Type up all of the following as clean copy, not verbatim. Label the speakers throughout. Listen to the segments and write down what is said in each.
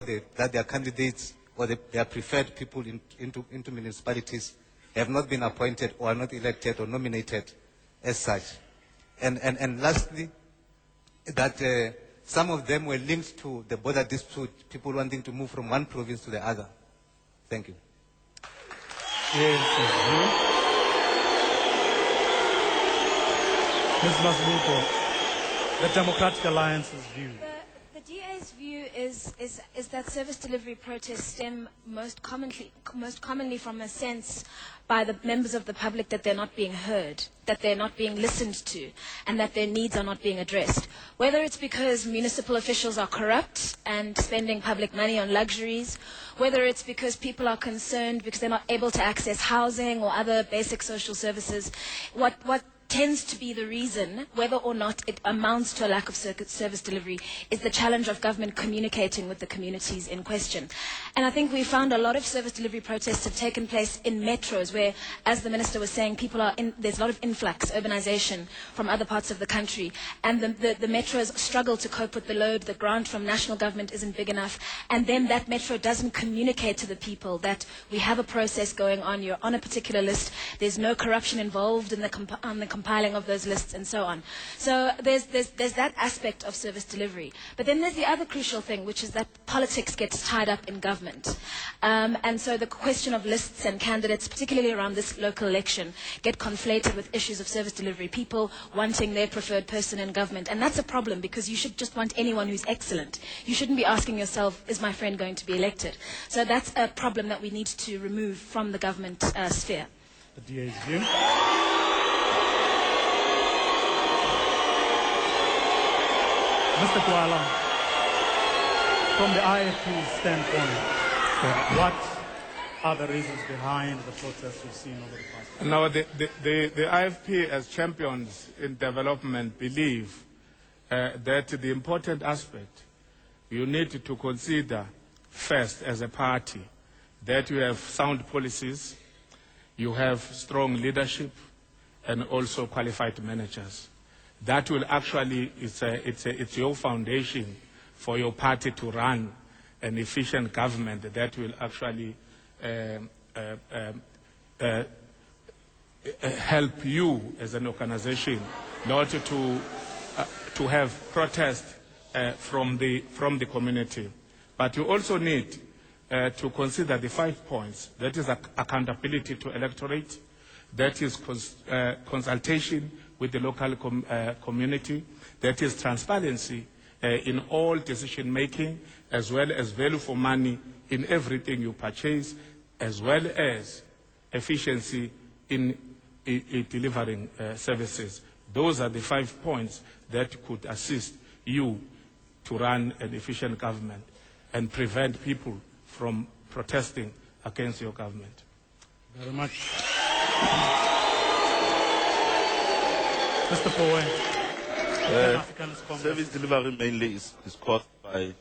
Speaker 1: that their candidates or their preferred people into municipalities have not been appointed or are not elected or nominated as such. And lastly, that some of them were linked to the border dispute, people wanting to move from one province to the other. Thank you.
Speaker 2: Yes, Ms. Masbuko, the Democratic Alliance's view.
Speaker 3: The DA's view is that service delivery protests stem most commonly from a sense by the members of the public that they're not being heard, that they're not being listened to, and that their needs are not being addressed. Whether it's because municipal officials are corrupt and spending public money on luxuries, whether it's because people are concerned because they're not able to access housing or other basic social services, what tends to be the reason, whether or not it amounts to a lack of service delivery, is the challenge of government communicating with the communities in question. And I think we found a lot of service delivery protests have taken place in metros where, as the Minister was saying, there's a lot of influx, urbanization from other parts of the country, and the metros struggle to cope with the load. The grant from national government isn't big enough, and then that metro doesn't communicate to the people that we have a process going on, you're on a particular list, there's no corruption involved in the compiling of those lists and so on. So there's that aspect of service delivery. But then there's the other crucial thing, which is that politics gets tied up in government. And so the question of lists and candidates, particularly around this local election, get conflated with issues of service delivery, people wanting their preferred person in government. And that's a problem because you should just want anyone who's excellent. You shouldn't be asking yourself, is my friend going to be elected? So that's a problem that we need to remove from the government sphere.
Speaker 2: The DA's view. Mr. Kuala, from the IFP's standpoint, what are the reasons behind the protests we've seen over the past?
Speaker 4: Now, the IFP as champions in development believe that the important aspect you need to consider first as a party, that you have sound policies, you have strong leadership, and also qualified managers. That will actually, it's your foundation for your party to run an efficient government that will actually help you as an organization not to have protest from the community. But you also need to consider the 5 points. That is accountability to electorate, that is consultation with the local community, that is transparency in all decision making, as well as value for money in everything you purchase, as well as efficiency in delivering services. Those are the 5 points that could assist you to run an efficient government and prevent people from protesting against your government.
Speaker 2: Very much. Mr. Poe.
Speaker 5: Service delivery mainly is caused by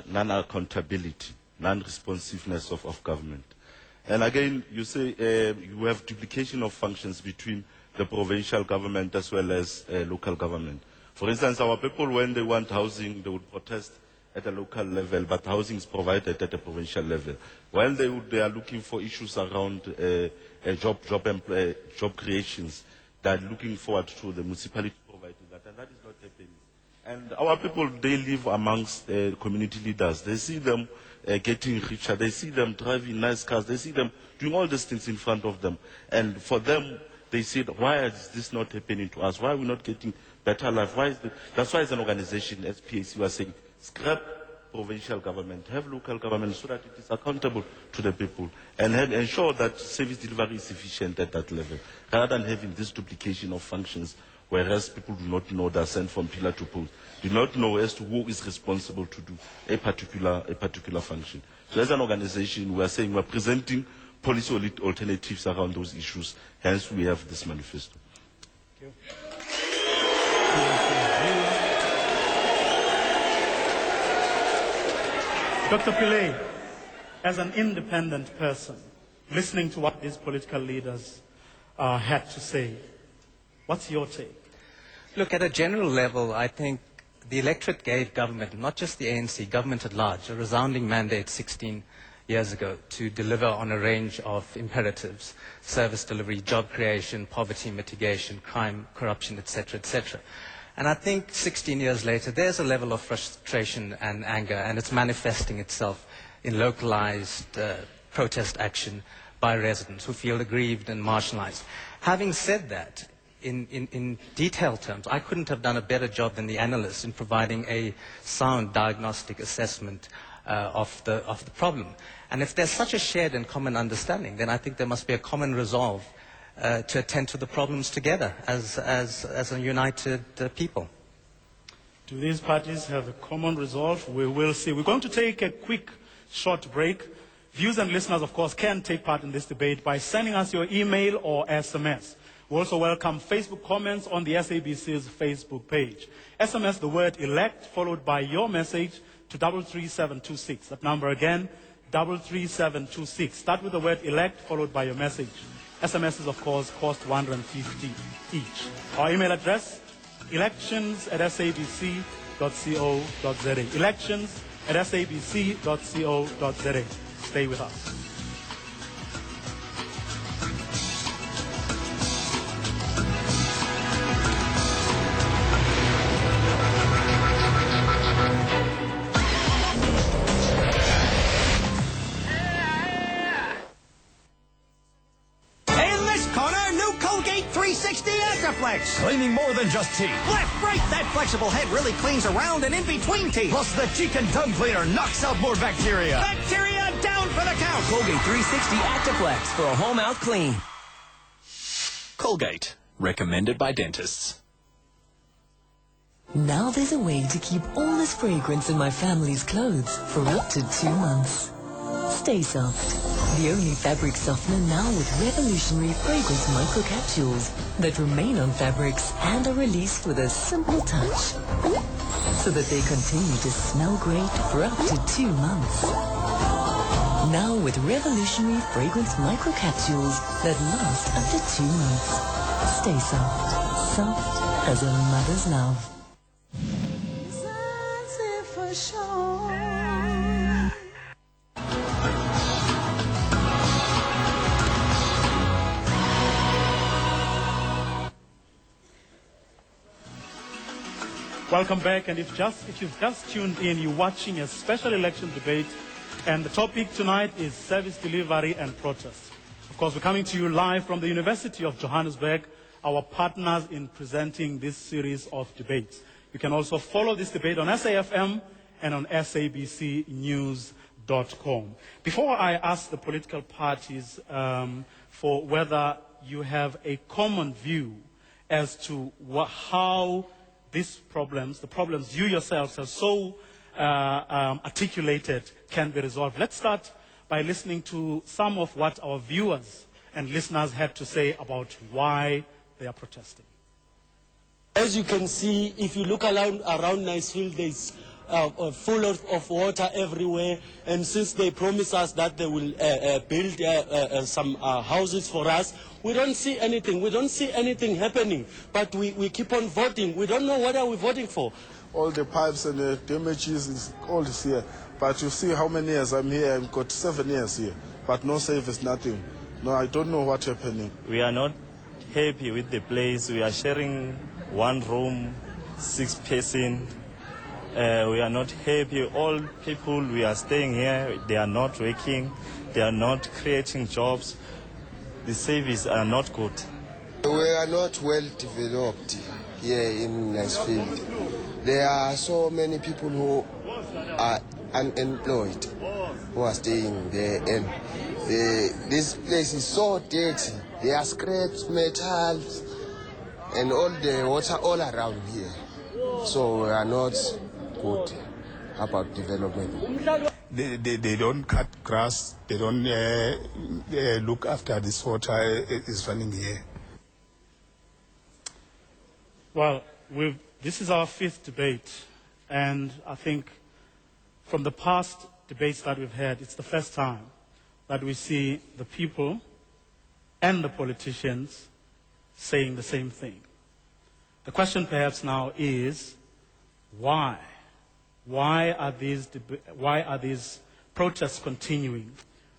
Speaker 5: non-accountability, non-responsiveness of government. And again, you say you have duplication of functions between the provincial government as well as local government. For instance, our people, when they want housing, they would protest at a local level, but housing is provided at a provincial level. When they are looking for issues around job creations, they are looking forward to the municipality providing that, and that is not happening. And our people, they live amongst community leaders. They see them getting richer. They see them driving nice cars. They see them doing all these things in front of them. And for them, they said, why is this not happening to us? Why are we not getting better life? That's why as an organization, as PAC, we are saying, scrap provincial government, have local government so that it is accountable to the people and ensure that service delivery is efficient at that level, rather than having this duplication of functions, whereas people do not know they are sent from pillar to post, do not know as to who is responsible to do a particular function. So as an organization, we are saying we are presenting policy alternatives around those issues, hence we have this manifesto.
Speaker 2: Thank you. Dr. Pillay, as an independent person, listening to what these political leaders had to say, what's your take?
Speaker 6: Look, at a general level, I think the electorate gave government, not just the ANC, government at large, a resounding mandate 16 years ago to deliver on a range of imperatives: service delivery, job creation, poverty mitigation, crime, corruption, etc., etc. And I think 16 years later, there's a level of frustration and anger, and it's manifesting itself in localized protest action by residents who feel aggrieved and marginalized. Having said that, in detailed terms, I couldn't have done a better job than the analysts in providing a sound diagnostic assessment of the problem. And if there's such a shared and common understanding, then I think there must be a common resolve to attend to the problems together as a united people.
Speaker 2: Do these parties have a common resolve? We will see. We're going to take a quick, short break. Viewers and listeners, of course, can take part in this debate by sending us your email or SMS. We also welcome Facebook comments on the SABC's Facebook page. SMS the word elect followed by your message to 33726. That number again, 33726. Start with the word elect followed by your message. SMSs, of course, cost 150 each. Our email address, elections@sabc.co.za. Elections@sabc.co.za. Stay with us.
Speaker 7: Colgate 360 Actiflex.
Speaker 8: Cleaning more than just teeth.
Speaker 7: Left, right, that flexible head really cleans around and in between teeth.
Speaker 8: Plus the cheek and tongue cleaner knocks out more bacteria.
Speaker 7: Bacteria down for the count.
Speaker 9: Colgate 360 Actiflex for a whole mouth clean.
Speaker 10: Colgate, recommended by dentists.
Speaker 11: Now there's a way to keep all this fragrance in my family's clothes for up to 2 months. Stay Soft, the only fabric softener now with revolutionary fragrance microcapsules that remain on fabrics and are released with a simple touch, so that they continue to smell great for up to 2 months. Now with revolutionary fragrance microcapsules that last up to 2 months. Stay soft, soft as a mother's love.
Speaker 2: Welcome back, and if you've just tuned in, you're watching a special election debate, and the topic tonight is service delivery and protest. Of course, we're coming to you live from the University of Johannesburg, our partners in presenting this series of debates. You can also follow this debate on SAFM and on sabcnews.com. Before I ask the political parties for whether you have a common view as to how these problems, the problems you yourselves have so articulated, can be resolved. Let's start by listening to some of what our viewers and listeners had to say about why they are protesting.
Speaker 12: As you can see, if you look around Nicefield, there's full of water everywhere. And since they promised us that they will build some houses for us, we don't see anything. We don't see anything happening. But we keep on voting. We don't know what are we voting for.
Speaker 13: All the pipes and the damages is all is here. But you see how many years I'm here. I've got 7 years here. But no service, nothing. No, I don't know what's happening.
Speaker 14: We are not happy with the place. We are sharing one room, 6 person. We are not happy. All people we are staying here, they are not working. They are not creating jobs. The services are not good.
Speaker 15: We are not well developed here in Nicefield. There are so many people who are unemployed who are staying there, and this place is so dirty. There are scraps, metals, and all the water all around here. So we are not good about development.
Speaker 16: They don't cut grass. They don't look after this water is running here.
Speaker 2: Well, this is our 5th debate, and I think from the past debates that we've had, it's the first time that we see the people and the politicians saying the same thing. The question perhaps now is, Why? Why are these protests continuing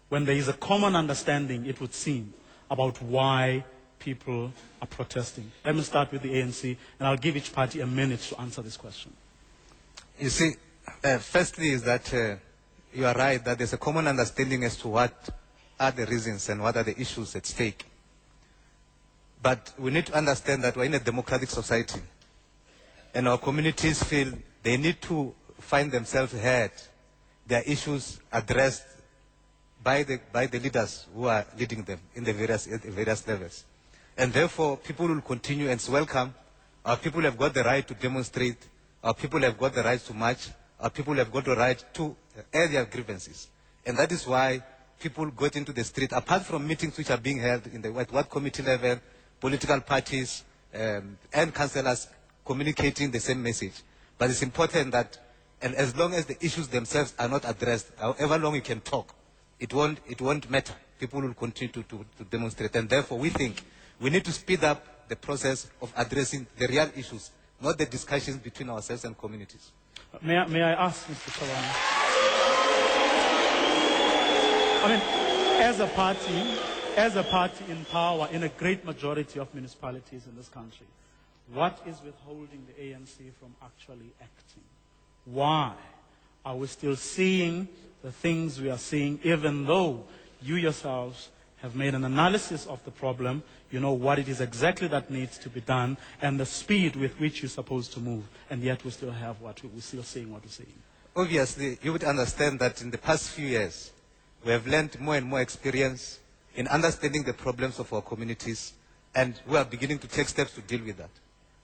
Speaker 2: when there is a common understanding, it would seem, about why people are protesting? Let me start with the ANC, and I'll give each party a minute to answer this question.
Speaker 1: You see, firstly is that you are right that there's a common understanding as to what are the reasons and what are the issues at stake. But we need to understand that we're in a democratic society, and our communities feel they need to find themselves heard, their issues addressed by the leaders who are leading them in the various levels. And therefore, people will continue, and it's welcome. Our people have got the right to demonstrate. Our people have got the right to march. Our people have got the right to air their grievances. And that is why people got into the street, apart from meetings which are being held in the at committee level, political parties and councillors communicating the same message. But it's important that, and as long as the issues themselves are not addressed, however long you can talk, it won't matter. People will continue to demonstrate. And therefore, we think we need to speed up the process of addressing the real issues, not the discussions between ourselves and communities.
Speaker 2: May I ask, Mr. Chabane? I mean, as a party in power in a great majority of municipalities in this country, what is withholding the ANC from actually acting? Why are we still seeing the things we are seeing, even though you yourselves have made an analysis of the problem, you know what it is exactly that needs to be done, and the speed with which you're supposed to move, and yet we still have we're still seeing what we're seeing?
Speaker 1: Obviously, you would understand that in the past few years, we have learned more and more experience in understanding the problems of our communities, and we are beginning to take steps to deal with that.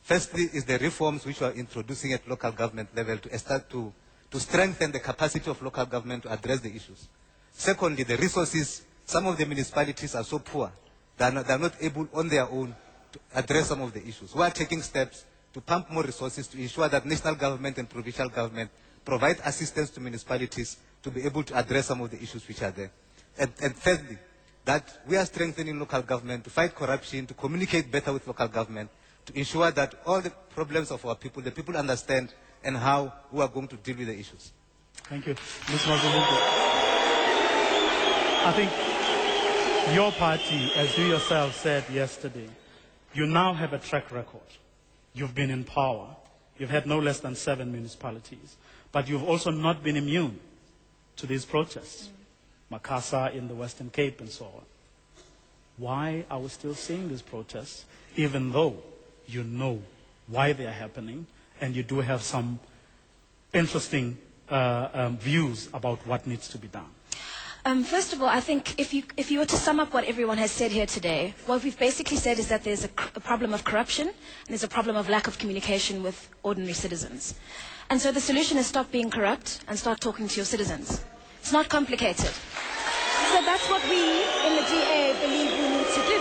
Speaker 1: Firstly is the reforms which we are introducing at local government level to start to strengthen the capacity of local government to address the issues. Secondly, the resources. Some of the municipalities are so poor that they're not able on their own to address some of the issues. We are taking steps to pump more resources to ensure that national government and provincial government provide assistance to municipalities to be able to address some of the issues which are there. And thirdly, that we are strengthening local government to fight corruption, to communicate better with local government, to ensure that all the problems of our people, the people understand and how we are going to deal with the issues.
Speaker 2: Thank you. Ms. Mazuluku, I think your party, as you yourself said yesterday, you now have a track record. You've been in power. You've had no less than 7 municipalities. But you've also not been immune to these protests. Makasa in the Western Cape and so on. Why are we still seeing these protests, even though you know why they are happening, and you do have some interesting views about what needs to be done?
Speaker 3: First of all, I think if you were to sum up what everyone has said here today, what we've basically said is that there's a problem of corruption, and there's a problem of lack of communication with ordinary citizens. And so the solution is stop being corrupt and start talking to your citizens. It's not complicated. So that's what we in the DA believe we need to do.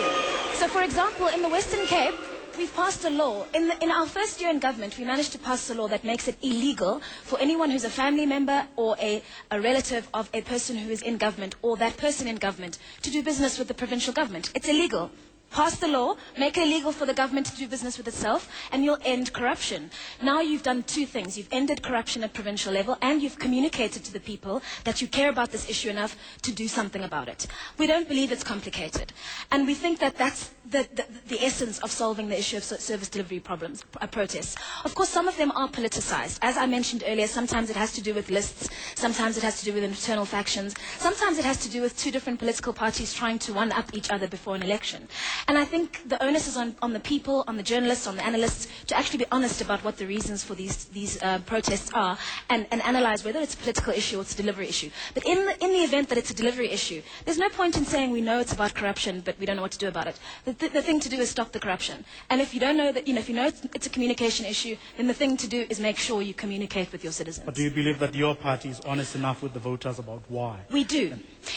Speaker 3: So for example, in the Western Cape, we've passed a law. In our first year in government, we managed to pass a law that makes it illegal for anyone who's a family member or a relative of a person who is in government or that person in government to do business with the provincial government. It's illegal. Pass the law, make it illegal for the government to do business with itself, and you'll end corruption. Now you've done 2 things. You've ended corruption at provincial level, and you've communicated to the people that you care about this issue enough to do something about it. We don't believe it's complicated. And we think that that's the essence of solving the issue of service delivery protests. Of course, some of them are politicized. As I mentioned earlier, sometimes it has to do with lists, sometimes it has to do with internal factions, sometimes it has to do with 2 different political parties trying to one-up each other before an election. And I think the onus is on the people, on the journalists, on the analysts, to actually be honest about what the reasons for these protests are and analyze whether it's a political issue or it's a delivery issue. But in the event that it's a delivery issue, there's no point in saying we know it's about corruption, but we don't know what to do about it. The thing to do is stop the corruption. And if you don't know that, if you know it's a communication issue, then the thing to do is make sure you communicate with your citizens.
Speaker 2: But do you believe that your party is honest enough with the voters about why?
Speaker 3: We do.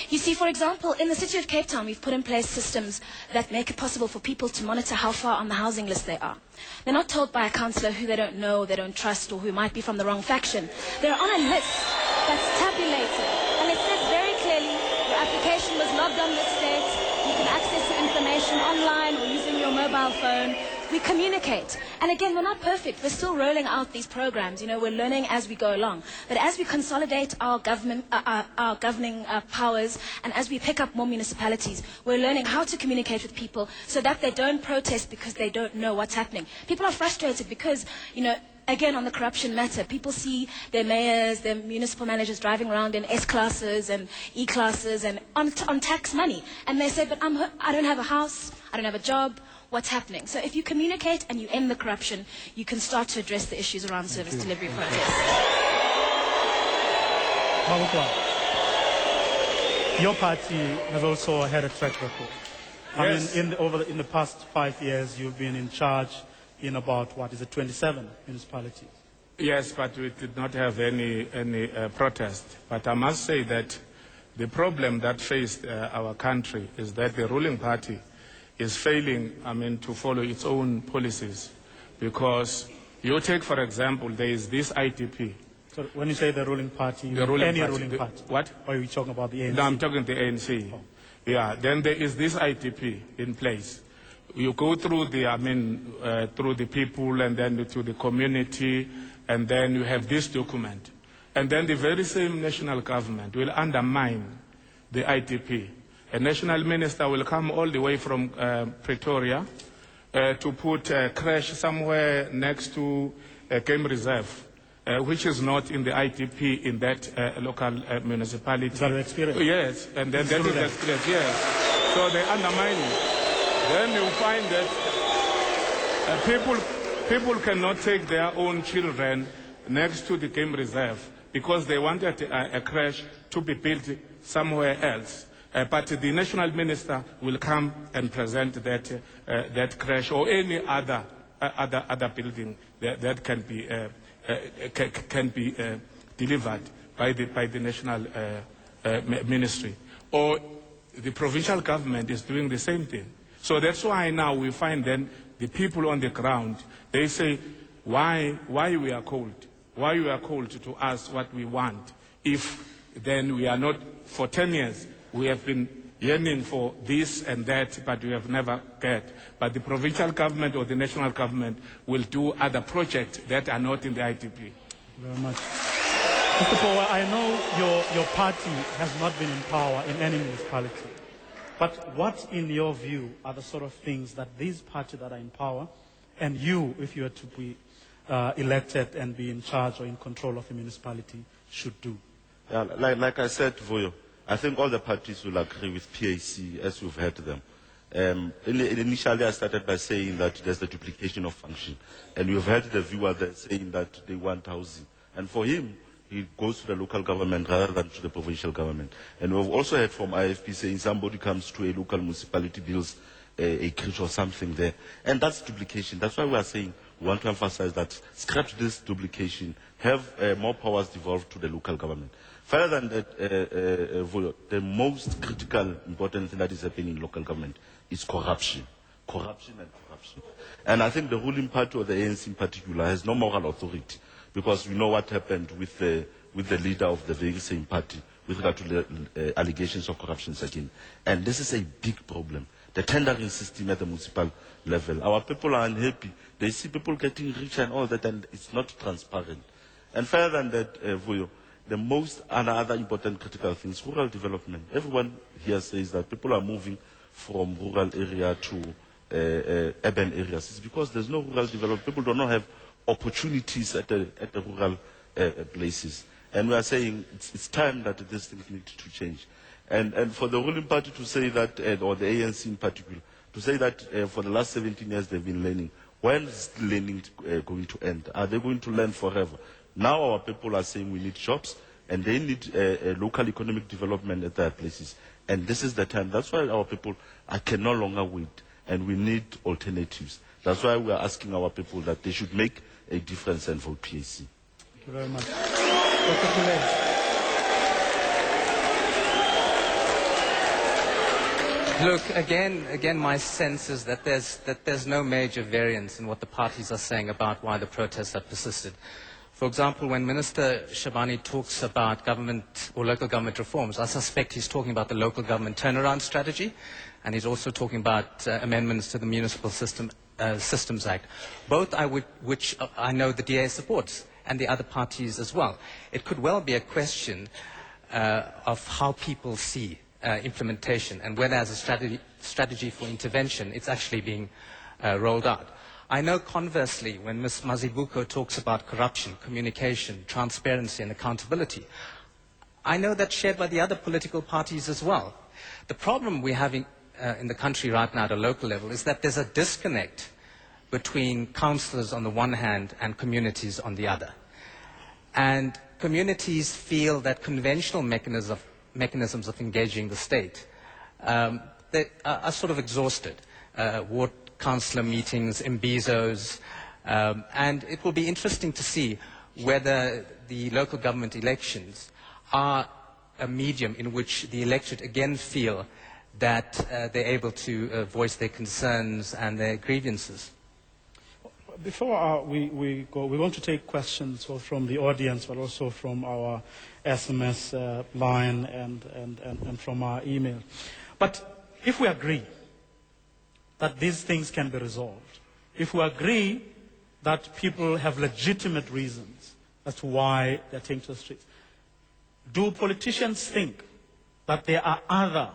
Speaker 3: You see, for example, in the city of Cape Town, we've put in place systems that make it possible for people to monitor how far on the housing list they are. They're not told by a councillor who they don't know, they don't trust, or who might be from the wrong faction. They're on a list that's tabulated. And it says very clearly, your application was logged on this date, you can access your information online or using your mobile phone. We communicate. And again, we're not perfect. We're still rolling out these programs. You know, we're learning as we go along. But as we consolidate our government, our governing powers, and as we pick up more municipalities, we're learning how to communicate with people so that they don't protest because they don't know what's happening. People are frustrated because, you know, again, on the corruption matter, people see their mayors, their municipal managers driving around in S-classes and E-classes and on tax money. And they say, but I don't have a house, I don't have a job, what's happening? So if you communicate and you end the corruption, you can start to address the issues around service delivery protests.
Speaker 2: Mabukwa, your party has also had a track record.
Speaker 4: Yes.
Speaker 2: I mean, in the past 5 years, you've been in charge in about, 27 municipalities.
Speaker 4: Yes, but we did not have any protest. But I must say that the problem that faced our country is that the ruling party is failing, to follow its own policies. Because you take, for example, there is this ITP.
Speaker 2: So when you say the ruling party, ruling party?
Speaker 4: What?
Speaker 2: Or are you talking about the ANC?
Speaker 4: No, I'm talking the ANC. Oh. Yeah, then there is this ITP in place. You go through through the people and then to the community, and then you have this document. And then the very same national government will undermine the ITP. A national minister will come all the way from Pretoria to put a crash somewhere next to a game reserve, which is not in the ITP in that local municipality.
Speaker 2: Is that your experience?
Speaker 4: Yes, and then that is the experience, yes. So they undermine it. Then you find that people cannot take their own children next to the game reserve because they wanted a crash to be built somewhere else. But the national minister will come and present that crash or any other building that can be delivered by the national ministry. Or the provincial government is doing the same thing. So that's why now we find then the people on the ground, they say, why we are called? Why we are called to ask what we want if then we are not, for 10 years, we have been yearning for this and that, but we have never get. But the provincial government or the national government will do other projects that are not in the ITP.
Speaker 2: Thank you very much. Mr. Power, I know your party has not been in power in any municipality. But what, in your view, are the sort of things that these parties that are in power, and you, if you were to be elected and be in charge or in control of a municipality, should do?
Speaker 5: Yeah, like I said, Vuyo, I think all the parties will agree with PAC as you've heard them. Initially, I started by saying that there's the duplication of function. And you've heard the viewer there saying that they want housing. And for him, he goes to the local government rather than to the provincial government. And we've also heard from IFP saying somebody comes to a local municipality, builds a creche or something there. And that's duplication. That's why we are saying we want to emphasize that scratch this duplication, have more powers devolved to the local government. Further than that, the most critical, important thing that is happening in local government is corruption. Corruption and corruption. And I think the ruling party, or the ANC in particular, has no moral authority. Because we know what happened with the leader of the very same party with regard to the allegations of corruption again. And this is a big problem. The tendering system at the municipal level. Our people are unhappy. They see people getting rich and all that, and it's not transparent. And further than that, Vuyo, the most and other important critical things, rural development. Everyone here says that people are moving from rural area to urban areas. It's because there's no rural development. People do not have opportunities at the rural places. And we are saying it's time that these things need to change. And for the ruling party to say that, or the ANC in particular, to say that for the last 17 years they've been learning, when is learning going to end? Are they going to learn forever? Now our people are saying we need jobs, and they need local economic development at their places. And this is the time. That's why our people can no longer wait, and we need alternatives. That's why we are asking our people that they should make a difference and vote PAC.
Speaker 2: Thank you very much. Dr. Pillay.
Speaker 6: Look, again, my sense is that there's no major variance in what the parties are saying about why the protests have persisted. For example, when Minister Shabani talks about government or local government reforms, I suspect he's talking about the local government turnaround strategy, and he's also talking about amendments to the municipal system Systems Act, both which I know the DA supports, and the other parties as well. It could well be a question of how people see implementation and whether as a strategy for intervention it's actually being rolled out. I know conversely, when Ms. Mazibuko talks about corruption, communication, transparency and accountability, I know that's shared by the other political parties as well. The problem we're having in the country right now at a local level is that there's a disconnect between councillors on the one hand and communities on the other. And communities feel that conventional mechanisms of engaging the state they are sort of exhausted. Ward councillor meetings, imbizos, and it will be interesting to see whether the local government elections are a medium in which the electorate again feel that they're able to voice their concerns and their grievances.
Speaker 2: Before we go, we want to take questions both from the audience but also from our SMS line and from our email. But if we agree that these things can be resolved, if we agree that people have legitimate reasons as to why they're taking to the streets, do politicians think that there are other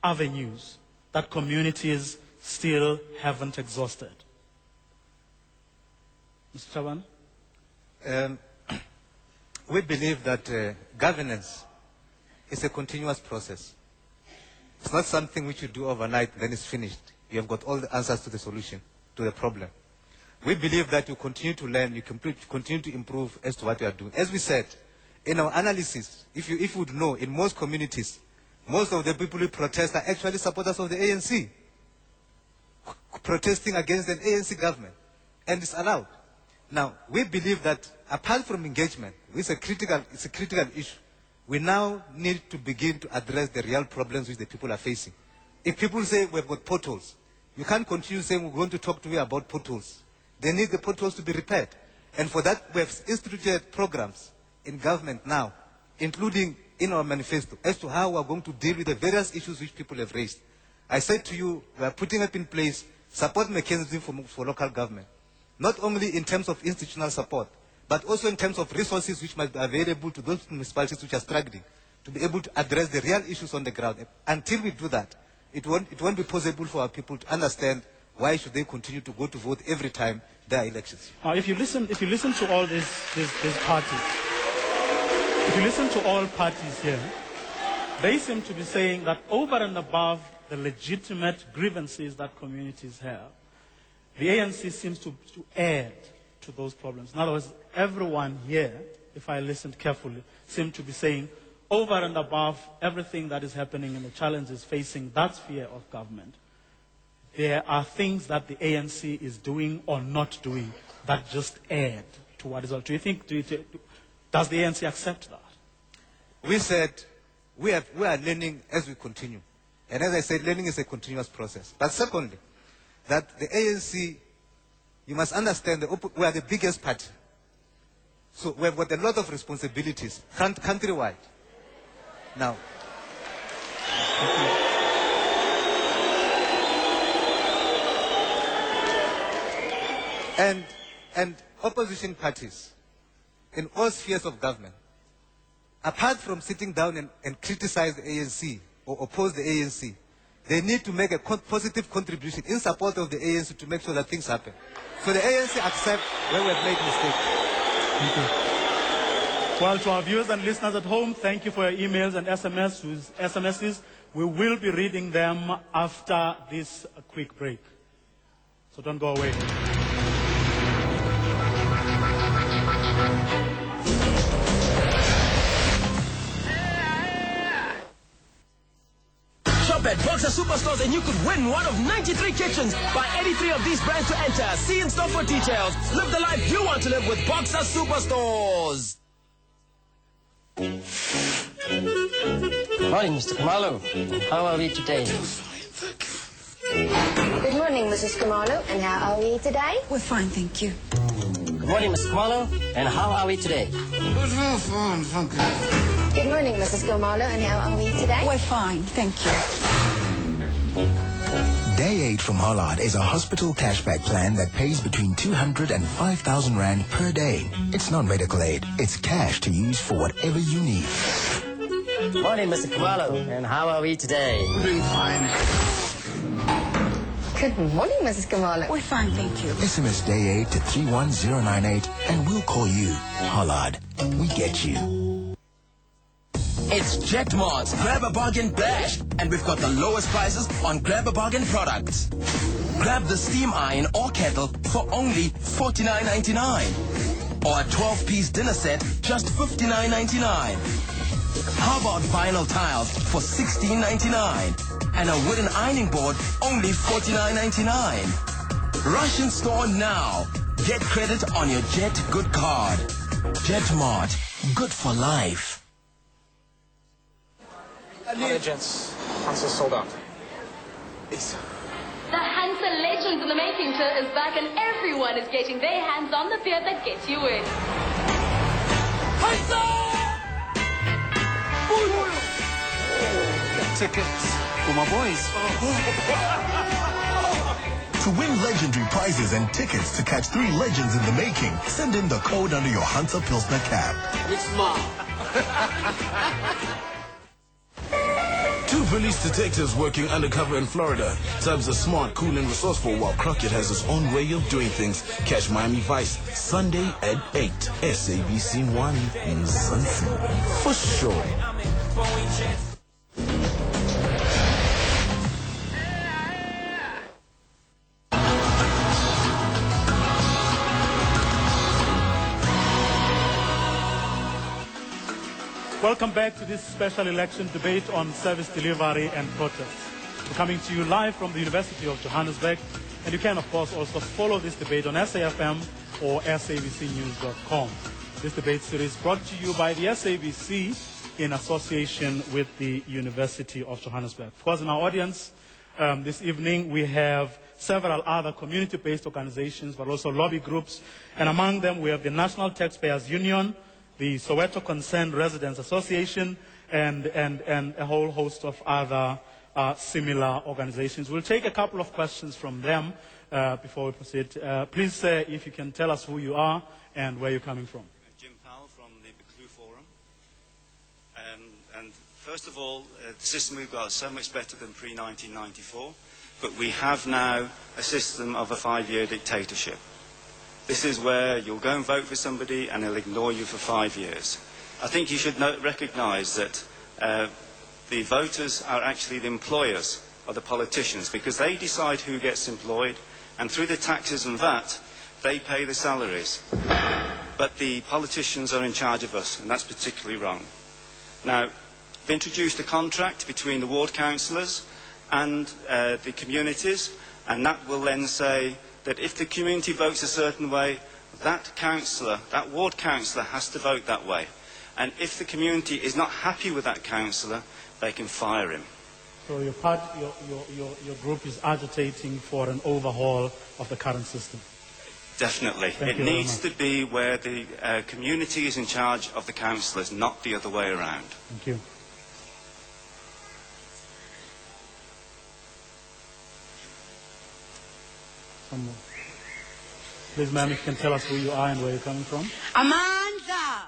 Speaker 2: avenues that communities still haven't exhausted? Mr. Chaban?
Speaker 1: We believe that governance is a continuous process. It's not something which you do overnight, then it's finished. You have got all the answers to the solution, to the problem. We believe that you continue to learn, you continue to improve as to what you are doing. As we said, in our analysis, if you would know, in most communities, most of the people who protest are actually supporters of the ANC, protesting against an ANC government, and it's allowed. Now, we believe that apart from engagement, it's a critical issue. We now need to begin to address the real problems which the people are facing. If people say we've got potholes, you can't continue saying we're going to talk to you about potholes. They need the potholes to be repaired. And for that, we have instituted programs in government now, including in our manifesto, as to how we're going to deal with the various issues which people have raised. I said to you, we are putting up in place support mechanisms for local government, not only in terms of institutional support, but also in terms of resources which must be available to those municipalities which are struggling, to be able to address the real issues on the ground. Until we do that, it won't be possible for our people to understand why should they continue to go to vote every time there are elections.
Speaker 2: If you listen to all these parties, if you listen to all parties here, they seem to be saying that over and above the legitimate grievances that communities have, the ANC seems to add to those problems. In other words, everyone here, if I listened carefully, seemed to be saying, over and above everything that is happening and the challenges facing that sphere of government, there are things that the ANC is doing or not doing that just add to what is all. Does the ANC accept that?
Speaker 1: We said we are learning as we continue. And as I said, learning is a continuous process. But secondly, that the ANC, you must understand that we are the biggest party. So we have got a lot of responsibilities countrywide. Now, and opposition parties in all spheres of government, apart from sitting down and criticize the ANC or oppose the ANC, they need to make a positive contribution in support of the ANC to make sure that things happen. So the ANC accept where we have made mistakes.
Speaker 2: Thank you. Well, to our viewers and listeners at home, thank you for your emails and SMSs. We will be reading them after this quick break. So don't go away.
Speaker 9: Shop at Boxer Superstores and you could win one of 93 kitchens. Buy 83 of these brands to enter. See in store for details. Live the life you want to live with Boxer Superstores.
Speaker 17: Morning, Mr. Khumalo. How are we today?
Speaker 18: Good morning, Mrs. Khumalo. And how are we today?
Speaker 19: We're fine, thank you.
Speaker 17: Good morning, Mr. Khumalo. And how are we today?
Speaker 19: We're fine, thank you.
Speaker 18: Good morning, Mrs. Khumalo. And how are we today?
Speaker 19: We're fine, thank you.
Speaker 20: Day 8 from Hollard is a hospital cashback plan that pays between 200 and 5,000 Rand per day. It's not medical aid. It's cash to use for whatever you need.
Speaker 17: Morning, Mr. Kamalo, and how are we today?
Speaker 19: Doing fine.
Speaker 18: Good morning, Mrs. Kamalo.
Speaker 19: We're fine, thank you.
Speaker 20: SMS Day 8 to 31098 and we'll call you. Hollard. We get you.
Speaker 9: It's Jetmart's Grab a Bargain Bash, and we've got the lowest prices on Grab a Bargain products. Grab the steam iron or kettle for only $49.99. Or a 12-piece dinner set, just $59.99. How about vinyl tiles for $16.99? And a wooden ironing board, only $49.99. Rush in store now. Get credit on your Jet Good card. Jetmart, good for life.
Speaker 21: Gents, Hansa sold out. It's...
Speaker 22: The Hansa Legends in the Making tour is back and everyone is getting their hands on the beer that gets you in. Hansa!
Speaker 8: Tickets for my boys. To win legendary prizes and tickets to catch 3 legends in the making, send in the code under your Hansa Pilsner cap.
Speaker 21: It's mom.
Speaker 23: 2 police detectives working undercover in Florida. Tubbs are smart, cool, and resourceful, while Crockett has his own way of doing things. Catch Miami Vice Sunday at 8. SABC 1 in Sunset. For sure.
Speaker 2: Welcome back to this special election debate on service delivery and protest. We're coming to you live from the University of Johannesburg, and you can, of course, also follow this debate on SAFM or sabcnews.com. This debate series brought to you by the SABC in association with the University of Johannesburg. Of course, in our audience this evening, we have several other community-based organizations, but also lobby groups, and among them we have the National Taxpayers Union, the Soweto Concerned Residents Association, and a whole host of other similar organizations. We'll take a couple of questions from them before we proceed. Please, if you can tell us who you are and where you're coming from.
Speaker 24: Jim Powell from the Buccleuch Forum. And first of all, the system we've got is so much better than pre-1994, but we have now a system of a 5-year dictatorship. This is where you'll go and vote for somebody and they'll ignore you for 5 years. I think you should recognise that the voters are actually the employers of the politicians, because they decide who gets employed, and through the taxes and VAT, they pay the salaries. But the politicians are in charge of us, and that's particularly wrong. Now, we've introduced a contract between the ward councillors and the communities, and that will then say that if the community votes a certain way, that councillor, that ward councillor, has to vote that way. And if the community is not happy with that councillor, they can fire him.
Speaker 2: So your group is agitating for an overhaul of the current system?
Speaker 24: Definitely. It needs to be where the community is in charge of the councillors, not the other way around.
Speaker 2: Thank you. Please, ma'am, if you can tell us who you are and where you're coming from.
Speaker 25: Amandla!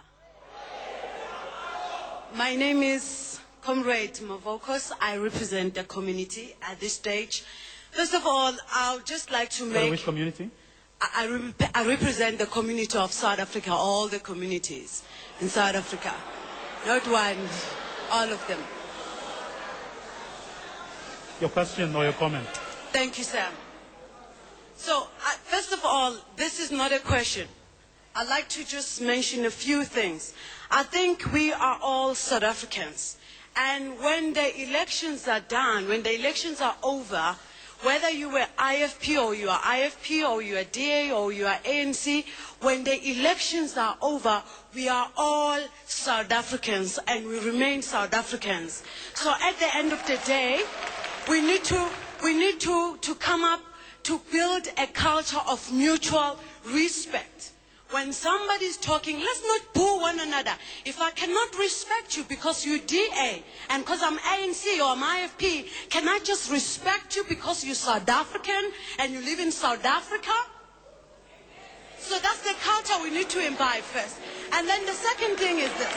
Speaker 25: My name is Comrade Mavokos. I represent the community at this stage. First of all, I would just like to make...
Speaker 2: Which community?
Speaker 25: I represent the community of South Africa, all the communities in South Africa. Not one, all of them.
Speaker 2: Your question or your comment?
Speaker 25: Thank you, sir. So, first of all, this is not a question. I'd like to just mention a few things. I think we are all South Africans. And when the elections are done, when the elections are over, whether you were IFP or you are IFP or you are DA or you are ANC, when the elections are over, we are all South Africans and we remain South Africans. So at the end of the day, we need to come up to build a culture of mutual respect. when somebody's talking, let's not boo one another. If I cannot respect you because you're DA and because I'm ANC or I'm IFP, can I just respect you because you're South African and you live in South Africa? So that's the culture we need to imbibe first. And then the second thing is this.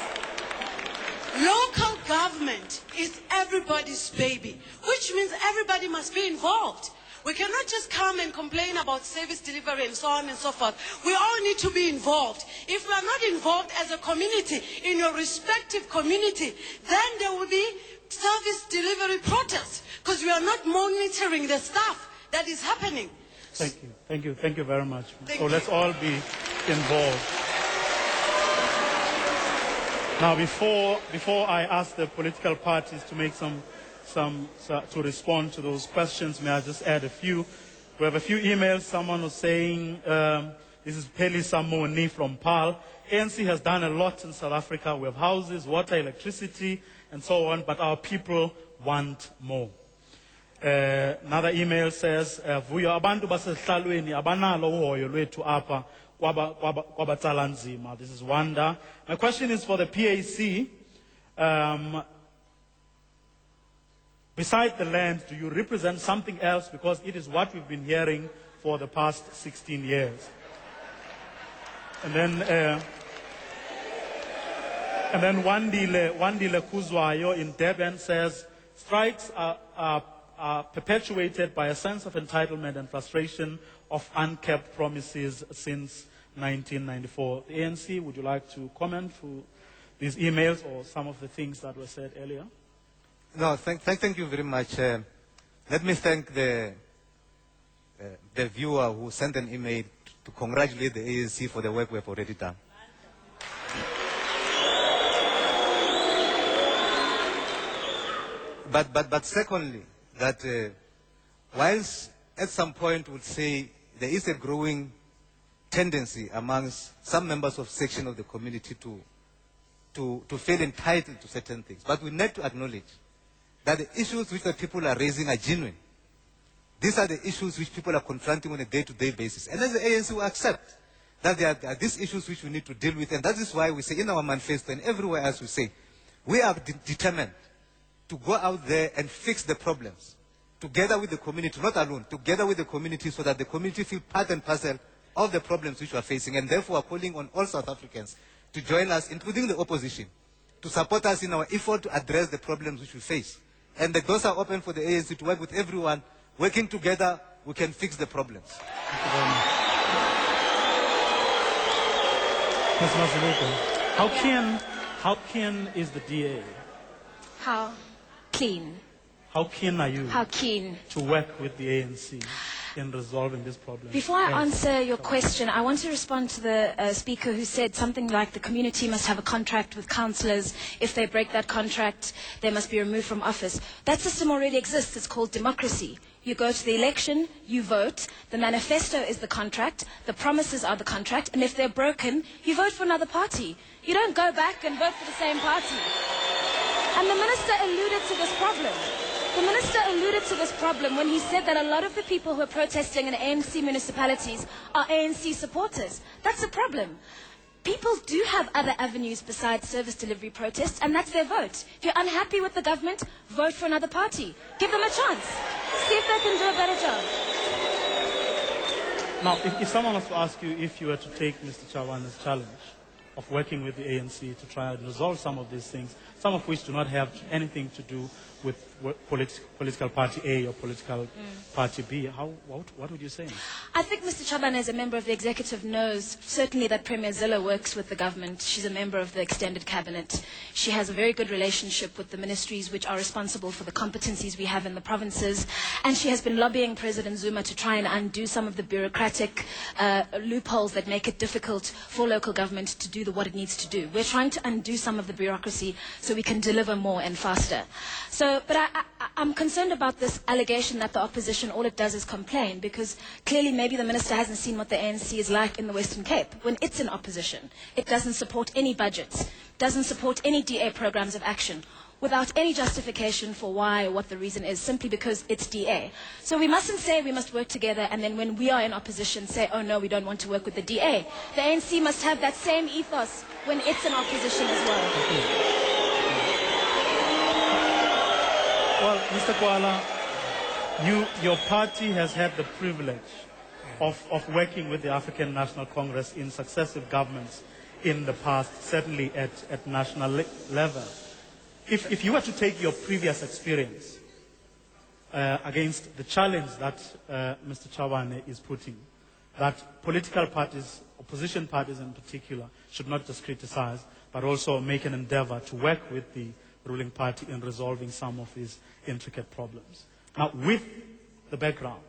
Speaker 25: Local government is everybody's baby, which means everybody must be involved. We cannot just come and complain about service delivery and so on and so forth. We all need to be involved. If we are not involved as a community, in your respective community, then there will be service delivery protests because we are not monitoring the stuff that is happening.
Speaker 2: Thank you very much. So let's all be involved. Now, before I ask the political parties to make to respond to those questions, may I just add a few? We have a few emails. Someone was saying, this is Peli Samoni from PAL. ANC has done a lot in South Africa. We have houses, water, electricity, and so on, but our people want more. Another email says, vuyo abantu basehlalweni abanalo uhoyo lwethu apha kwabatsala nzima. This is Wanda. My question is for the PAC. Besides the land, do you represent something else? Because it is what we've been hearing for the past 16 years. And then Wandile Kuzwayo in Durban says, strikes are perpetuated by a sense of entitlement and frustration of unkept promises since 1994. The ANC, would you like to comment for these emails or some of the things that were said earlier?
Speaker 1: No, thank you very much. Let me thank the viewer who sent an email to congratulate the ANC for the work we have already done. But secondly, that whilst at some point would say there is a growing tendency amongst some members of section of the community to feel entitled to certain things, but we need to acknowledge that the issues which the people are raising are genuine. These are the issues which people are confronting on a day-to-day basis. And as the ANC will accept that there are these issues which we need to deal with. And that is why we say in our manifesto and everywhere else we say, we are determined to go out there and fix the problems together with the community, not alone, together with the community so that the community feel part and parcel of the problems which we are facing. And therefore, are calling on all South Africans to join us, including the opposition, to support us in our effort to address the problems which we face. And the doors are open for the ANC to work with everyone. Working together, we can fix the problems.
Speaker 2: Thank you very much. Ms. Masuluka, how keen is the DA?
Speaker 3: How clean?
Speaker 2: How keen are you
Speaker 3: How keen?
Speaker 2: to work with the ANC in resolving this problem?
Speaker 3: Before I answer your question, I want to respond to the speaker who said something like the community must have a contract with councillors. If they break that contract, they must be removed from office. That system already exists. It's called democracy. You go to the election, you vote, the manifesto is the contract, the promises are the contract, and if they're broken, you vote for another party. You don't go back and vote for the same party. And the minister alluded to this problem. The minister alluded to this problem when he said that a lot of the people who are protesting in ANC municipalities are ANC supporters. That's a problem. People do have other avenues besides service delivery protests, and that's their vote. If you're unhappy with the government, vote for another party. Give them a chance. See if they can do a better job.
Speaker 2: Now, if someone was to ask you if you were to take Mr. Chavana's challenge of working with the ANC to try and resolve some of these things, some of which do not have anything to do with political party A or political party B, what would you say?
Speaker 3: I think Mr. Chabana, as a member of the executive, knows certainly that Premier Zille works with the government. She's a member of the extended cabinet. She has a very good relationship with the ministries which are responsible for the competencies we have in the provinces. And she has been lobbying President Zuma to try and undo some of the bureaucratic loopholes that make it difficult for local government to do what it needs to do. We're trying to undo some of the bureaucracy so we can deliver more and faster. But I'm concerned about this allegation that the opposition, all it does is complain, because clearly maybe the minister hasn't seen what the ANC is like in the Western Cape. When it's in opposition, it doesn't support any budgets, doesn't support any DA programs of action. without any justification for why or what the reason is, simply because it's DA. So we mustn't say we must work together and then when we are in opposition say, oh no, we don't want to work with the DA. The ANC must have that same ethos when it's in opposition as well.
Speaker 2: Well, Mr. Kuala, your party has had the privilege of working with the African National Congress in successive governments in the past, certainly at national level. If you were to take your previous experience against the challenge that Mr. Chawane is putting, that political parties, opposition parties in particular, should not just criticize, but also make an endeavor to work with the ruling party in resolving some of these intricate problems. Now, with the background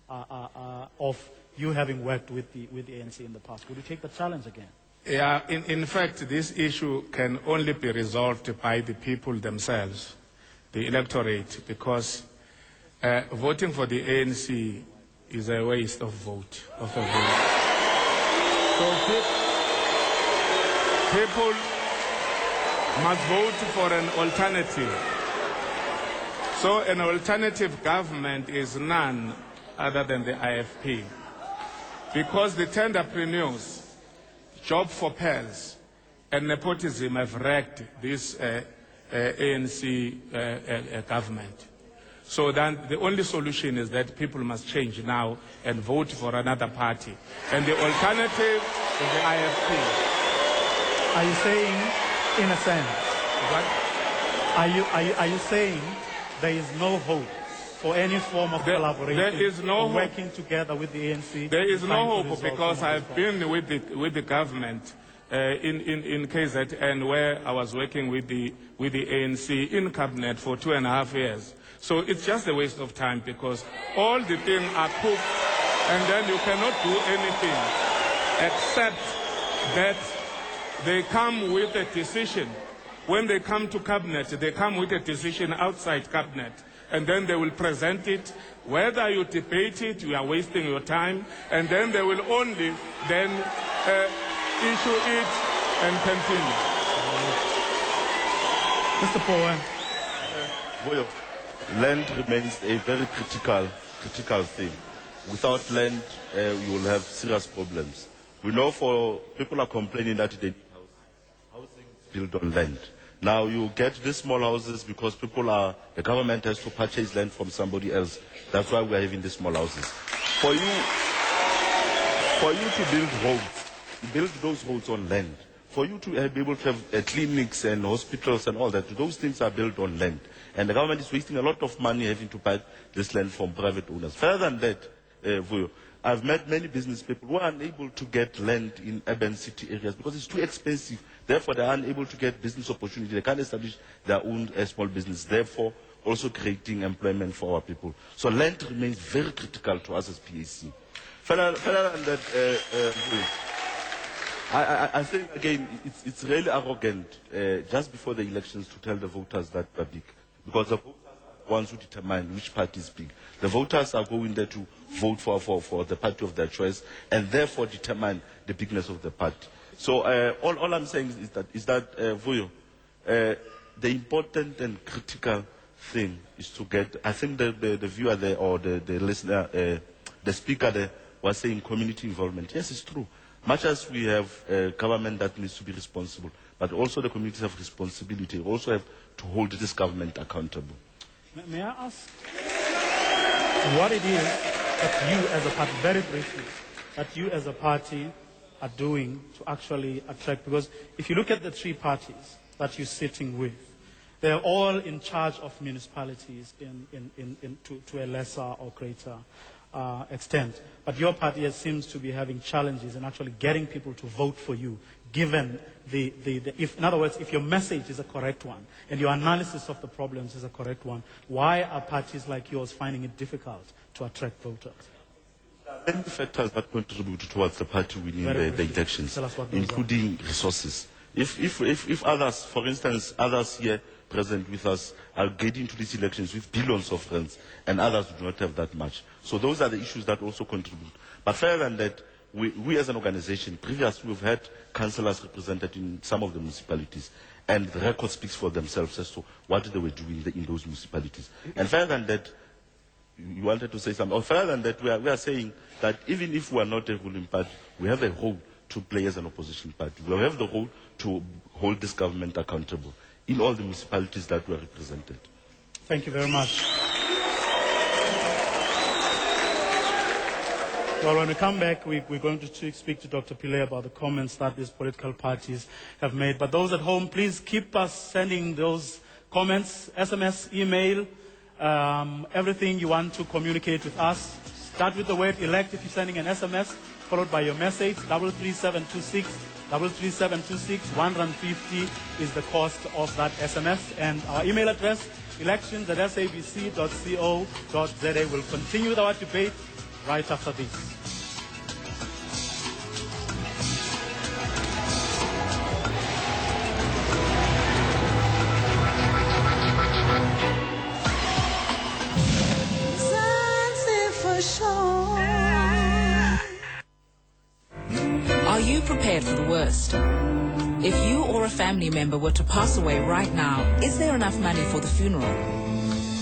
Speaker 2: of you having worked with the ANC in the past, would you take the challenge again?
Speaker 4: Yeah, in fact, this issue can only be resolved by the people themselves, the electorate, because voting for the ANC is a waste of vote. So people must vote for an alternative. So an alternative government is none other than the IFP. Because the tenderpreneurs, job for pearls, and nepotism have wrecked this ANC government. So then the only solution is that people must change now and vote for another party. And the alternative is the IFP.
Speaker 2: Are you saying, in a sense,
Speaker 4: what?
Speaker 2: Are you saying there is no hope for any form of collaboration?
Speaker 4: There is no hope.
Speaker 2: Working together with the ANC?
Speaker 4: There is no hope because I've been with the government in KZN where I was working with the ANC in cabinet for 2.5 years. So it's just a waste of time because all the things are cooked and then you cannot do anything except that they come with a decision. When they come to cabinet, they come with a decision outside cabinet. And then they will present it. Whether you debate it, you are wasting your time. And then they will only then issue it and continue.
Speaker 2: Mr. Powen.
Speaker 5: Land remains a very critical thing. Without land, you will have serious problems. We know people are complaining that they need housing built on land. Now you get these small houses because the government has to purchase land from somebody else. That's why we are having these small houses. For you to build roads, build those roads on land. For you to be able to have clinics and hospitals and all that, those things are built on land. And the government is wasting a lot of money having to buy this land from private owners. Further than that, I've met many business people who are unable to get land in urban city areas because it's too expensive. Therefore, they are unable to get business opportunity. They can't establish their own small business. Therefore, also creating employment for our people. So land remains very critical to us as PAC. Further than that, I think, again, it's really arrogant just before the elections to tell the voters that we're big. Because the voters are the ones who determine which party is big. The voters are going there to vote for the party of their choice and therefore determine the bigness of the party. So all I'm saying is that Vuyo, the important and critical thing is to get, I think the viewer there or the listener, the speaker there was saying community involvement. Yes, it's true. Much as we have a government that needs to be responsible, but also the communities have responsibility, also have to hold this government accountable.
Speaker 2: May I ask what it is that you as a party, very briefly, that you as a party are doing to actually attract, because if you look at the three parties that you're sitting with, they're all in charge of municipalities to a lesser or greater extent. But your party seems to be having challenges in actually getting people to vote for you, given if, in other words, if your message is a correct one and your analysis of the problems is a correct one, why are parties like yours finding it difficult to attract voters?
Speaker 5: Many factors that contribute towards the party winning the elections, including resources. If others, for instance, others here present with us are getting to these elections with billions of rands, and others do not have that much. So those are the issues that also contribute. But further than that, we as an organization, previously we've had councillors represented in some of the municipalities, and the record speaks for themselves as to what they were doing in those municipalities. And further than that, you wanted to say something. Or further than that, we are saying that even if we are not a ruling party, we have a role to play as an opposition party. We have the role to hold this government accountable in all the municipalities that were represented.
Speaker 2: Thank you very much. Well, when we come back, we're going to speak to Dr. Pillay about the comments that these political parties have made. But those at home, please keep us sending those comments, SMS, email, everything you want to communicate with us. Start with the word elect if you're sending an SMS, followed by your message, 33726, 33726, R1.50 is the cost of that SMS. And our email address, elections@sabc.co.za. We'll continue with our debate right after this.
Speaker 7: Are you prepared for the worst? If you or a family member were to pass away right now, is there enough money for the funeral?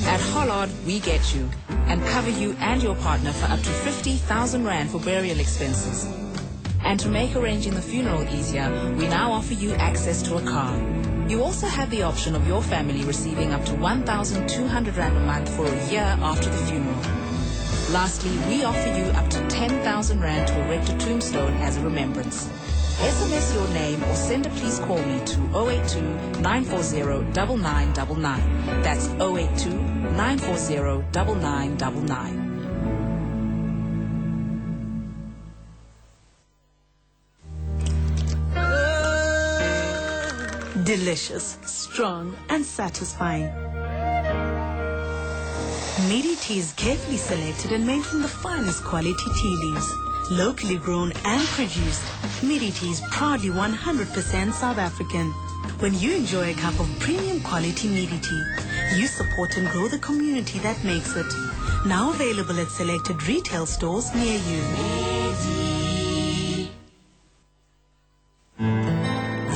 Speaker 7: At Hollard, we get you and cover you and your partner for up to 50,000 Rand for burial expenses. And to make arranging the funeral easier, we now offer you access to a car. You also have the option of your family receiving up to 1,200 Rand a month for a year after the funeral. Lastly, we offer you up to 10,000 Rand to erect a tombstone as a remembrance. SMS your name or send a please call me to 082-940-9999. That's 082-940-9999.
Speaker 10: Delicious, strong, and satisfying. Midi tea is carefully selected and made from the finest quality tea leaves. Locally grown and produced, Midi tea is proudly 100% South African. When you enjoy a cup of premium quality Midi tea, you support and grow the community that makes it. Now available at selected retail stores near you.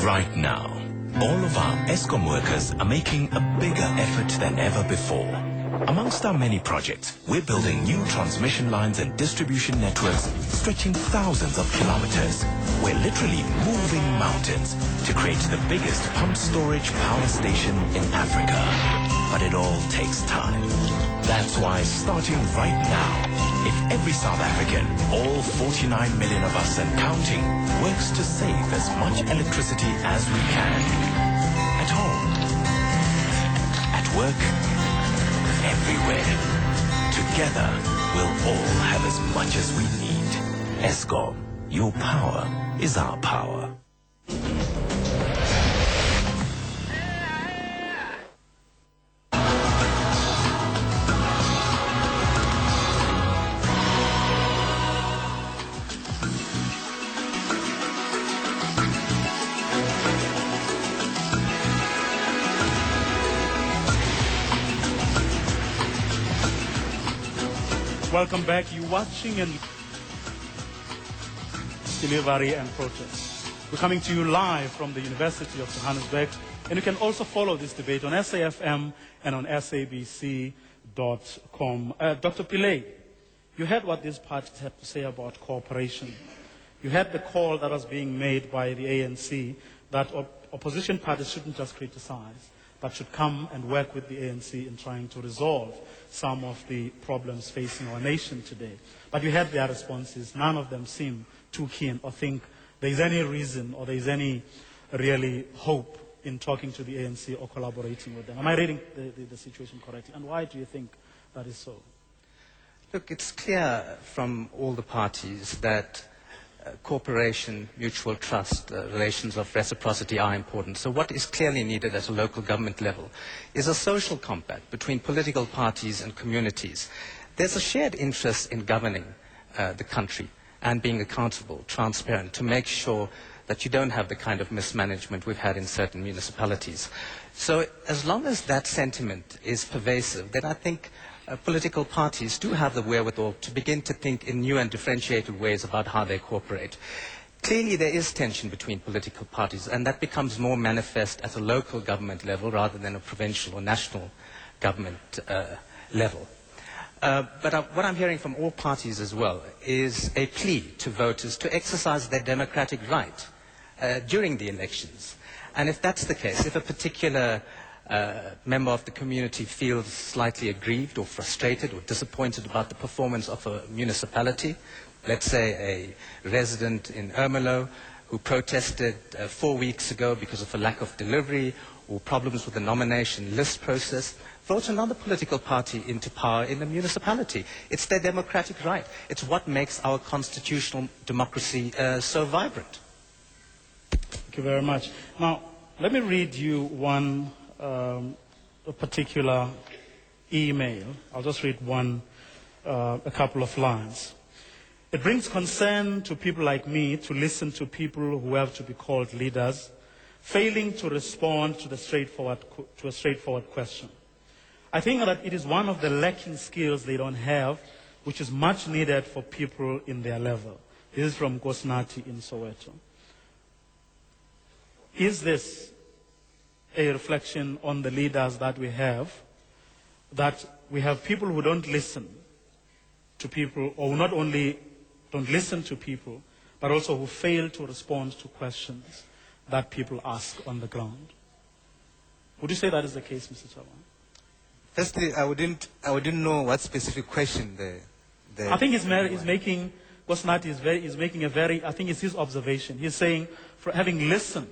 Speaker 11: Right now, all of our ESCOM workers are making a bigger effort than ever before. Amongst our many projects, we're building new transmission lines and distribution networks stretching thousands of kilometers. We're literally moving mountains to create the biggest pump storage power station in Africa. But it all takes time. That's why starting right now, if every South African, all 49 million of us and counting, works to save as much electricity as we can. At home, at work, everywhere. Together, we'll all have as much as we need. ESCOM, your power is our power.
Speaker 2: Welcome back. You're watching and delivery and protest. We're coming to you live from the University of Johannesburg, and you can also follow this debate on SAFM and on sabc.com. Dr. Pillay, you heard what these parties had to say about cooperation. You heard the call that was being made by the ANC that opposition parties shouldn't just criticize, but should come and work with the ANC in trying to resolve some of the problems facing our nation today. But you had their responses. None of them seem too keen or think there is any reason or there is any really hope in talking to the ANC or collaborating with them. Am I reading the situation correctly? And why do you think that is so?
Speaker 6: Look, it's clear from all the parties that cooperation, mutual trust, relations of reciprocity are important. So what is clearly needed at a local government level is a social compact between political parties and communities. There's a shared interest in governing the country and being accountable, transparent, to make sure that you don't have the kind of mismanagement we've had in certain municipalities. So as long as that sentiment is pervasive, then I think political parties do have the wherewithal to begin to think in new and differentiated ways about how they cooperate. Clearly, there is tension between political parties, and that becomes more manifest at a local government level rather than a provincial or national government level. But what I'm hearing from all parties as well is a plea to voters to exercise their democratic right during the elections. And if that's the case, if a particular member of the community feels slightly aggrieved or frustrated or disappointed about the performance of a municipality, let's say a resident in Ermelo who protested 4 weeks ago because of a lack of delivery or problems with the nomination list process, vote another political party into power in the municipality. It's their democratic right. It's what makes our constitutional democracy so vibrant.
Speaker 2: Thank you very much. Now, let me read you one a particular email. I'll just read a couple of lines. It brings concern to people like me to listen to people who have to be called leaders, failing to respond to a straightforward question. I think that it is one of the lacking skills they don't have, which is much needed for people in their level. This is from Gosnati in Soweto. Is this a reflection on the leaders that we have people who don't listen to people, or who not only don't listen to people, but also who fail to respond to questions that people ask on the ground? Would you say that is the case, Mr. Chavan?
Speaker 1: Firstly, I wouldn't know what specific question
Speaker 2: I think he's making, Gosnati is making a very, I think it's his observation. He's saying, for having listened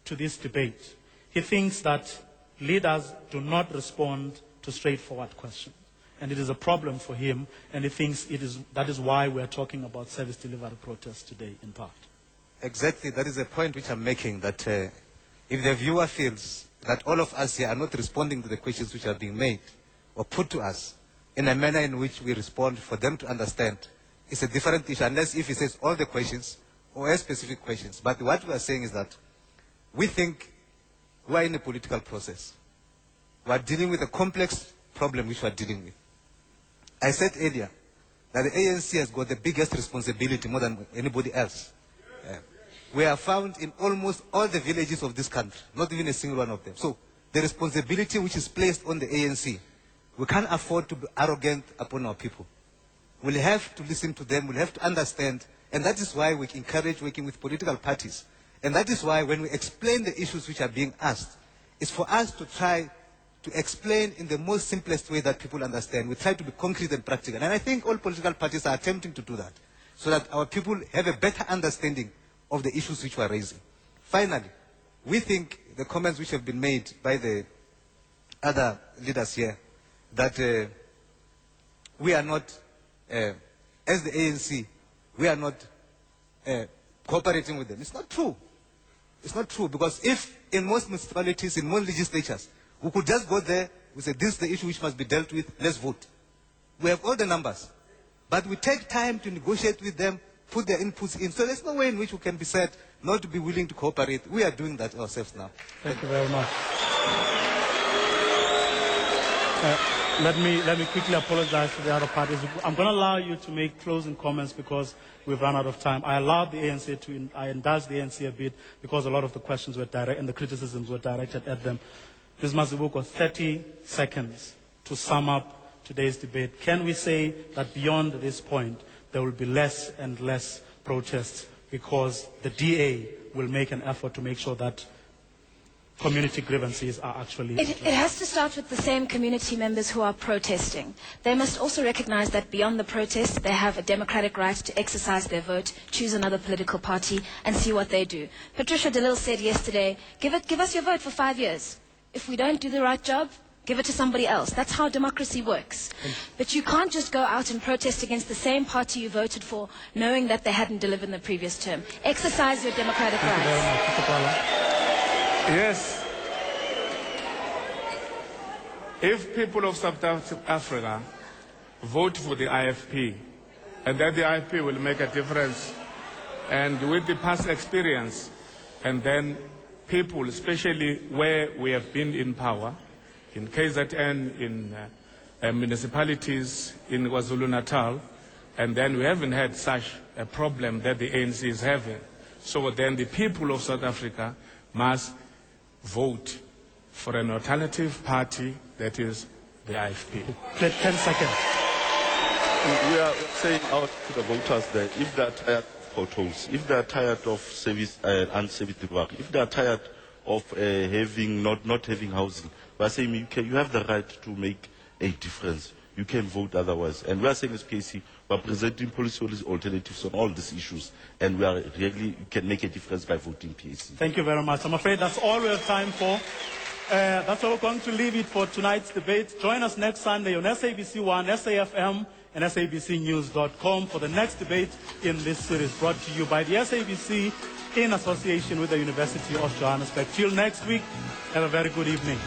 Speaker 2: to this debate, he thinks that leaders do not respond to straightforward questions. And it is a problem for him, and he thinks that is why we are talking about service delivery protests today, in part.
Speaker 1: Exactly, that is a point which I'm making, that if the viewer feels that all of us here are not responding to the questions which are being made or put to us in a manner in which we respond for them to understand, it's a different issue, unless if he says all the questions or specific questions. But what we are saying is that we think we are in a political process. We are dealing with a complex problem which we are dealing with. I said earlier that the ANC has got the biggest responsibility more than anybody else. We are found in almost all the villages of this country, not even a single one of them. So the responsibility which is placed on the ANC, we can't afford to be arrogant upon our people. We'll have to listen to them, we'll have to understand, and that is why we encourage working with political parties. And that is why when we explain the issues which are being asked, it's for us to try to explain in the most simplest way that people understand. We try to be concrete and practical. And I think all political parties are attempting to do that, so that our people have a better understanding of the issues which we are raising. Finally, we think the comments which have been made by the other leaders here, that we are not, as the ANC, we are not cooperating with them. It's not true. It's not true, because if in most municipalities, in most legislatures, we could just go there, we say, this is the issue which must be dealt with, let's vote. We have all the numbers. But we take time to negotiate with them, put their inputs in. So there's no way in which we can be said not to be willing to cooperate. We are doing that ourselves now.
Speaker 2: Thank you very much. Let me quickly apologize to the other parties. I'm going to allow you to make closing comments because we've run out of time. I allowed the ANC I indulged the ANC a bit because a lot of the questions were direct and the criticisms were directed at them. Ms. Mazibuko, 30 seconds to sum up today's debate. Can we say that beyond this point, there will be less and less protests because the DA will make an effort to make sure that community grievances are actually...
Speaker 3: It has to start with the same community members who are protesting. They must also recognize that beyond the protest, they have a democratic right to exercise their vote, choose another political party, and see what they do. Patricia de Lille said yesterday, give us your vote for 5 years. If we don't do the right job, give it to somebody else. That's how democracy works. But you can't just go out and protest against the same party you voted for, knowing that they hadn't delivered in the previous term. Exercise your democratic rights.
Speaker 2: Thank you very much. Mr. Pala.
Speaker 4: Yes. If people of South Africa vote for the IFP, and that the IFP will make a difference, and with the past experience, and then people, especially where we have been in power, in KZN, in municipalities in KwaZulu-Natal, and then we haven't had such a problem that the ANC is having. So then the people of South Africa must vote for an alternative party, that is the IFP.
Speaker 2: 10 seconds.
Speaker 5: We are saying out to the voters that if they are tired of potholes, if they are tired of service unserviced work, if they are tired of not having housing, we are saying you have the right to make a difference. You can vote otherwise. And we are saying as KC, we are presenting policy alternatives on all these issues, and we are really you can make a difference by voting PAC.
Speaker 2: Thank you very much. I'm afraid that's all we have time for. That's all we're going to leave it for tonight's debate. Join us next Sunday on SABC1, SAFM, and SABCnews.com for the next debate in this series, brought to you by the SABC in association with the University of Johannesburg. Till next week, have a very good evening.